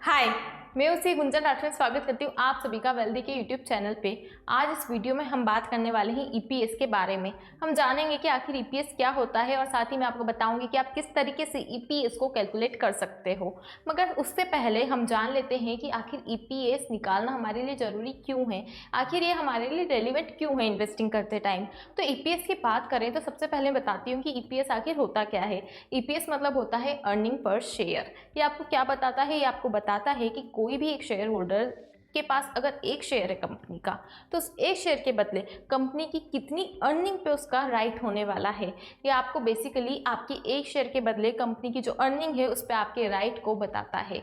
हाय, मैं उसी गुंजन राठौर स्वागत करती हूँ आप सभी का वेल्दी के यूट्यूब चैनल पे। आज इस वीडियो में हम बात करने वाले हैं ईपीएस के बारे में। हम जानेंगे कि आखिर ईपीएस क्या होता है और साथ ही मैं आपको बताऊंगी कि आप किस तरीके से ईपीएस को कैलकुलेट कर सकते हो। मगर उससे पहले हम जान लेते हैं कि आखिर ईपीएस निकालना हमारे लिए ज़रूरी क्यों है, आखिर ये हमारे लिए रेलिवेंट क्यों है इन्वेस्टिंग करते टाइम। तो ईपीएस की बात करें तो सबसे पहले बताती हूँ कि ईपीएस आखिर होता क्या है। ईपीएस मतलब होता है अर्निंग पर शेयर। ये आपको क्या बताता है, ये आपको बताता है कि कोई भी एक शेयर होल्डर के पास अगर एक शेयर है कंपनी का, तो उस एक शेयर के बदले कंपनी की कितनी अर्निंग पे उसका राइट होने वाला है। ये आपको बेसिकली आपकी एक शेयर के बदले कंपनी की जो अर्निंग है उस पर आपके राइट को बताता है।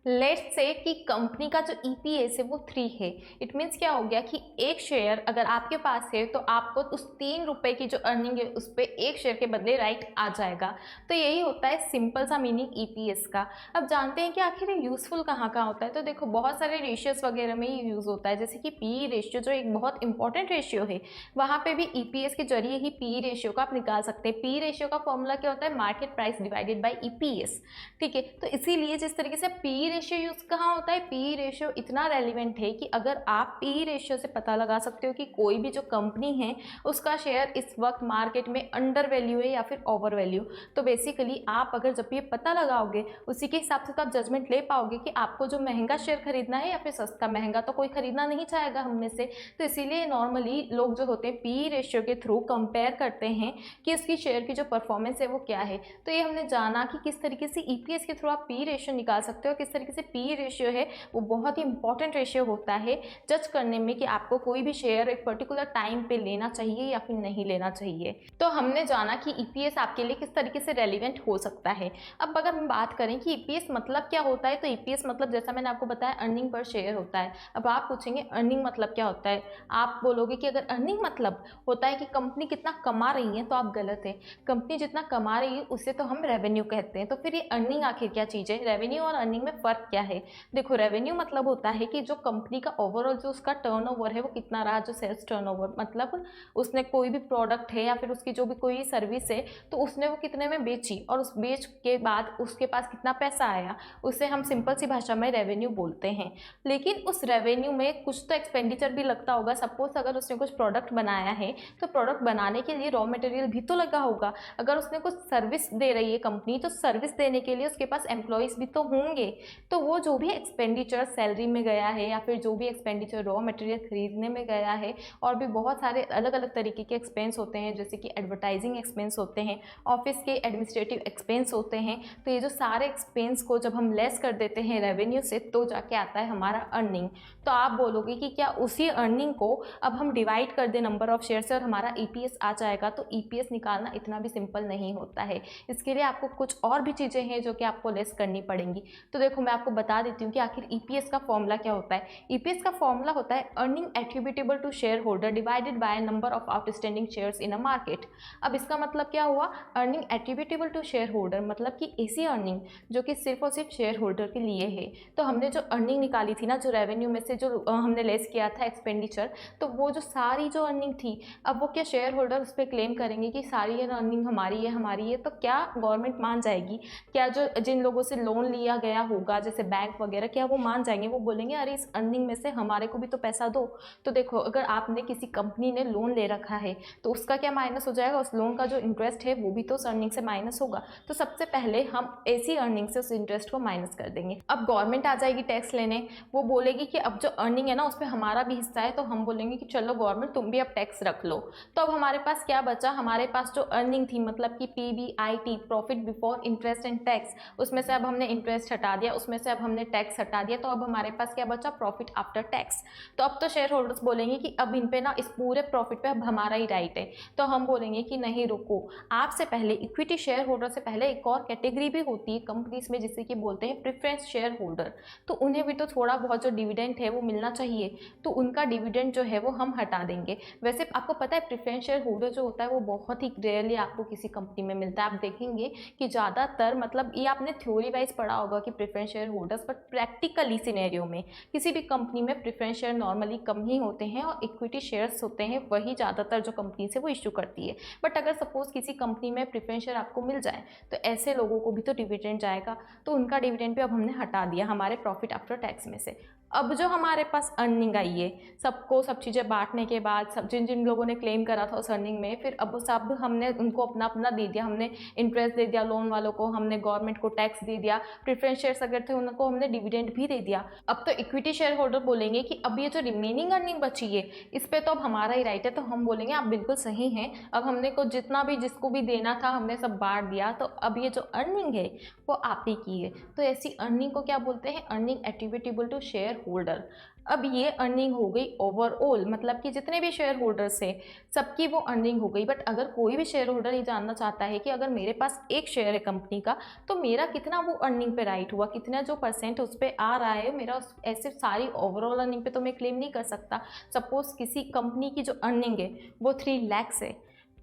लेट्स से कि कंपनी का जो ईपीएस है वो 3 है। इट मीन्स क्या हो गया कि एक शेयर अगर आपके पास है तो आपको उस 3 रुपए की जो अर्निंग है उस पर एक शेयर के बदले राइट आ जाएगा। तो यही होता है सिंपल सा मीनिंग ईपीएस का। अब जानते हैं कि आखिर ये यूजफुल कहाँ कहाँ होता है। तो देखो बहुत सारे रेशियोज वगैरह में ये यूज़ होता है, जैसे कि पी रेशियो जो एक बहुत इंपॉर्टेंट रेशियो है, वहाँ पे भी ईपीएस के जरिए ही पी रेशियो का आप निकाल सकते हैं। पी रेशियो का फॉर्मूला क्या होता है, market price divided by EPS. ठीक है, तो इसीलिए जिस तरीके से पी रेशियो यूज कहाँ होता है, पी रेशियो इतना रेलिवेंट है कि अगर आप पी रेशियो से पता लगा सकते हो कि कोई भी जो कंपनी है उसका शेयर इस वक्त मार्केट में अंडर वैल्यू है या फिर ओवर वैल्यू, तो बेसिकली आप अगर जब ये पता लगाओगे उसी के हिसाब से तो आप जजमेंट ले पाओगे कि आपको जो महंगा शेयर खरीदना है या फिर सस्ता। महंगा तो कोई खरीदना नहीं चाहेगा हम में से, तो इसीलिए नॉर्मली लोग जो होते हैं पी रेशियो के थ्रू कंपेयर करते हैं कि उसकी शेयर की जो परफॉर्मेंस है वो क्या है। तो ये हमने जाना कि किस तरीके से ईपीएस के थ्रू आप पी रेशियो निकाल सकते हो, किस तरीके से पी रेशियो है वो बहुत ही इंपॉर्टेंट रेशियो होता है जज करने में कि आपको कोई भी शेयर एक पर्टिकुलर टाइम पे लेना चाहिए या फिर नहीं लेना चाहिए। तो हमने जाना कि ईपीएस आपके लिए किस तरीके से रेलिवेंट हो सकता है। अब अगर हम बात करें कि ईपीएस मतलब क्या होता है, तो ईपीएस मतलब जैसा मैंने आपको बताया अर्निंग पर शेयर होता है। अब आप पूछेंगे अर्निंग मतलब क्या होता है, आप बोलोगे कि अगर अर्निंग मतलब होता है कि कंपनी कितना कमा रही है, तो आप गलत है। कंपनी जितना कमा रही है उसे तो हम रेवेन्यू कहते हैं। तो फिर ये अर्निंग आखिर क्या चीज़ है, रेवेन्यू और अर्निंग में फ़र्क क्या है। देखो रेवेन्यू मतलब होता है कि जो कंपनी का ओवरऑल जो उसका टर्नओवर है वो कितना रहा, जो सेल्स टर्नओवर मतलब उसने कोई भी प्रोडक्ट है या फिर उसकी जो भी कोई सर्विस है तो उसने वो कितने में बेची और उस बेच के बाद उसके पास कितना पैसा आया, उसे हम सिंपल सी भाषा में रेवेन्यू बोलते हैं। लेकिन उस रेवेन्यू में कुछ तो एक्सपेंडिचर भी लगता होगा। सपोज अगर उसने कुछ प्रोडक्ट बनाया है तो प्रोडक्ट बनाने के लिए रॉ मटेरियल भी तो लगा होगा। अगर उसने कुछ सर्विस दे रही है कंपनी, तो सर्विस देने के लिए उसके पास एम्प्लॉयज़ भी तो होंगे। तो वो जो भी एक्सपेंडिचर सैलरी में गया है या फिर जो भी एक्सपेंडिचर रॉ मटेरियल खरीदने में गया है, और भी बहुत सारे अलग अलग तरीके के एक्सपेंस होते हैं, जैसे कि एडवर्टाइजिंग एक्सपेंस होते हैं, ऑफिस के एडमिनिस्ट्रेटिव एक्सपेंस होते हैं। तो ये जो सारे एक्सपेंस को जब हम लेस कर देते हैं रेवेन्यू से, तो जाके आता है हमारा अर्निंग। तो आप बोलोगे कि क्या उसी अर्निंग को अब हम डिवाइड कर दें नंबर ऑफ शेयर से और हमारा ईपीएस आ जाएगा। तो ईपीएस निकालना इतना भी सिंपल नहीं होता है। इसके लिए आपको कुछ और भी चीज़ें हैं जो कि आपको लेस करनी पड़ेंगी। तो देखो मैं आपको बता देती हूँ कि आखिर ईपीएस का फॉर्मूला क्या होता है। ईपीएस का फॉर्मूला होता है earning attributable to shareholder divided by number of outstanding shares in a market. अब इसका मतलब क्या हुआ, earning attributable to shareholder मतलब कि ऐसी अर्निंग जो कि सिर्फ और सिर्फ शेयर होल्डर के लिए है। तो हमने जो अर्निंग निकाली थी ना, जो रेवेन्यू में से जो हमने लेस किया था एक्सपेंडिचर, तो वो जो सारी जो अर्निंग थी, अब वो क्या शेयर होल्डर उस पर क्लेम करेंगे कि सारी ये अर्निंग हमारी है। तो क्या गवर्नमेंट मान जाएगी? क्या जो जिन लोगों से लोन लिया गया होगा जैसे बैंक वगैरह, क्या वो मान जाएंगे? वो बोलेंगे अरे इस अर्निंग में से हमारे को भी तो पैसा दो। तो देखो अगर आपने किसी कंपनी ने लोन ले रखा है तो उसका क्या माइनस हो जाएगा, उस लोन का जो इंटरेस्ट है वो भी तो उस अर्निंग से माइनस होगा। तो सबसे पहले हम ऐसी अर्निंग से उस इंटरेस्ट को माइनस कर देंगे। अब गवर्नमेंट आ जाएगी टैक्स लेने, वो बोलेगी कि अब जो अर्निंग है ना उस पर हमारा भी हिस्सा है। तो हम बोलेंगे कि चलो गवर्नमेंट तुम भी अब टैक्स रख लो। तो अब हमारे पास क्या बचा, हमारे पास जो अर्निंग थी मतलब कि PBIT, profit before interest and tax, उसमें से अब हमने इंटरेस्ट हटा दिया, उसमें से अब हमने टैक्स हटा दिया। तो अब हमारे पास क्या बचा, प्रॉफिट आफ्टर टैक्स। तो अब तो शेयर होल्डर्स बोलेंगे कि अब इन पे ना इस पूरे प्रॉफिट पे अब हमारा ही राइट है। तो हम बोलेंगे कि नहीं रुको, आपसे पहले इक्विटी शेयर होल्डर से पहले एक और कैटेगरी भी होती है कंपनीज में जिसे कि बोलते हैं प्रेफरेंस शेयर होल्डर। तो उन्हें भी तो थोड़ा बहुत जो डिविडेंड है वो मिलना चाहिए, तो उनका डिविडेंड जो है वो हम हटा देंगे। वैसे आपको पता है प्रेफरेंस शेयर होल्डर जो होता है वो बहुत ही रेयरली आपको किसी कंपनी में मिलता है। आप देखेंगे कि ज़्यादातर मतलब ये आपने थ्योरी वाइज पढ़ा होगा कि preference share holders, but practically scenario में किसी भी कंपनी में प्रेफरेंस शेयर नॉर्मली कम ही होते हैं और इक्विटी शेयर्स होते हैं वही ज़्यादातर जो कंपनी से वो इशू करती है। बट अगर सपोज किसी कंपनी में प्रेफरेंस शेयर आपको मिल जाए तो ऐसे लोगों को भी तो डिविडेंड जाएगा, तो उनका डिविडेंड भी अब हमने हटा दिया हमारे प्रॉफिट आफ्टर टैक्स में से। अब जो हमारे पास अर्निंग आई है सबको सब चीज़ें बांटने के बाद, सब जिन जिन लोगों ने क्लेम करा था उस अर्निंग में, फिर अब सब हमने उनको अपना अपना दे दिया। हमने इंटरेस्ट दे दिया लोन वालों को, हमने गवर्नमेंट को टैक्स दे दिया, प्रेफरेंस शेयर्स अगर थे उनको हमने डिविडेंड भी दे दिया। अब तो इक्विटी शेयर होल्डर बोलेंगे कि अब ये जो रिमेनिंग अर्निंग बची है इस पर तो अब हमारा ही राइट है, तो हम बोलेंगे आप बिल्कुल सही हैं, अब हमने को जितना भी जिसको भी देना था हमने सब बांट दिया, तो अब ये जो अर्निंग है वो आप ही की है। तो ऐसी अर्निंग को क्या बोलते हैं? Earning attributable to shareholder. अब ये अर्निंग हो गई ओवरऑल, मतलब कि जितने भी शेयर होल्डर्स हैं सबकी वो अर्निंग हो गई। बट अगर कोई भी शेयर होल्डर ये जानना चाहता है कि अगर मेरे पास एक शेयर है कंपनी का तो मेरा कितना वो अर्निंग पे राइट हुआ, कितना जो परसेंट उस पर आ रहा है मेरा, ऐसे सारी ओवरऑल अर्निंग पे तो मैं क्लेम नहीं कर सकता। सपोज किसी कंपनी की जो अर्निंग है वो 3 लाख है,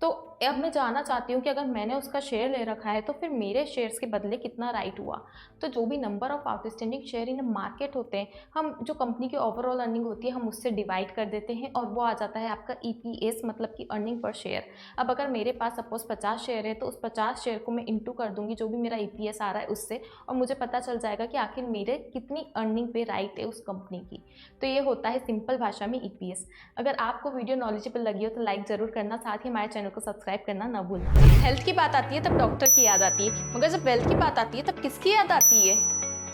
तो अब मैं जानना चाहती हूँ कि अगर मैंने उसका शेयर ले रखा है तो फिर मेरे शेयर्स के बदले कितना राइट हुआ। तो जो भी number of outstanding share in market होते हैं, हम जो कंपनी की ओवरऑल अर्निंग होती है हम उससे डिवाइड कर देते हैं और वो आ जाता है आपका EPS, मतलब कि अर्निंग पर शेयर। अब अगर मेरे पास सपोज 50 शेयर है तो उस 50 शेयर को मैं इंटू कर दूंगी जो भी मेरा EPS आ रहा है उससे, और मुझे पता चल जाएगा कि आखिर मेरे कितनी अर्निंग पे राइट है उस कंपनी की। तो ये होता है सिंपल भाषा में EPS। अगर आपको वीडियो नॉलेजेबल लगी हो तो लाइक ज़रूर करना, साथ ही हमारे चैनल को सब्सक्राइब करना ना भूलना। हेल्थ की बात आती है तब डॉक्टर की याद आती है, मगर जब वेल्थ की बात आती है तब किसकी याद आती है?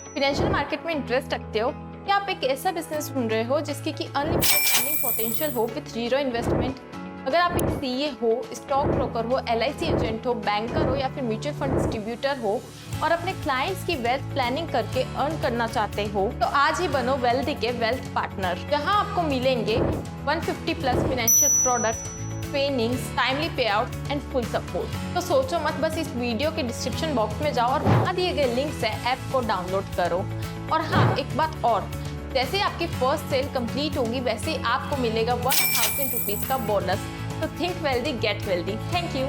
फाइनेंशियल मार्केट में इंटरेस्ट रखते हो क्या? आप एक ऐसा बिजनेस ढूंढ रहे हो जिसकी कि अनलिमिटेड अर्निंग पोटेंशियल हो विद 0 इन्वेस्टमेंट? अगर आप एक CA हो, स्टॉक ब्रोकर हो, LIC एजेंट हो, बैंकर हो या फिर म्यूचुअल फंड डिस्ट्रीब्यूटर हो और अपने क्लाइंट्स की वेल्थ प्लानिंग करके अर्न करना चाहते हो तो आज ही बनो वेल्दी के वेल्थ पार्टनर, जहां आपको मिलेंगे 150 plus financial product, trainings, timely पे आउट एंड फुल सपोर्ट। तो सोचो मत, बस इस वीडियो के डिस्क्रिप्शन बॉक्स में जाओ और वहाँ दिए गए लिंक से ऐप को डाउनलोड करो। और हाँ, एक बात और, जैसे आपकी फर्स्ट सेल कंप्लीट होगी वैसे ही आपको मिलेगा 1000 रुपीज़ का बोनस। तो think wealthy get wealthy. Thank you.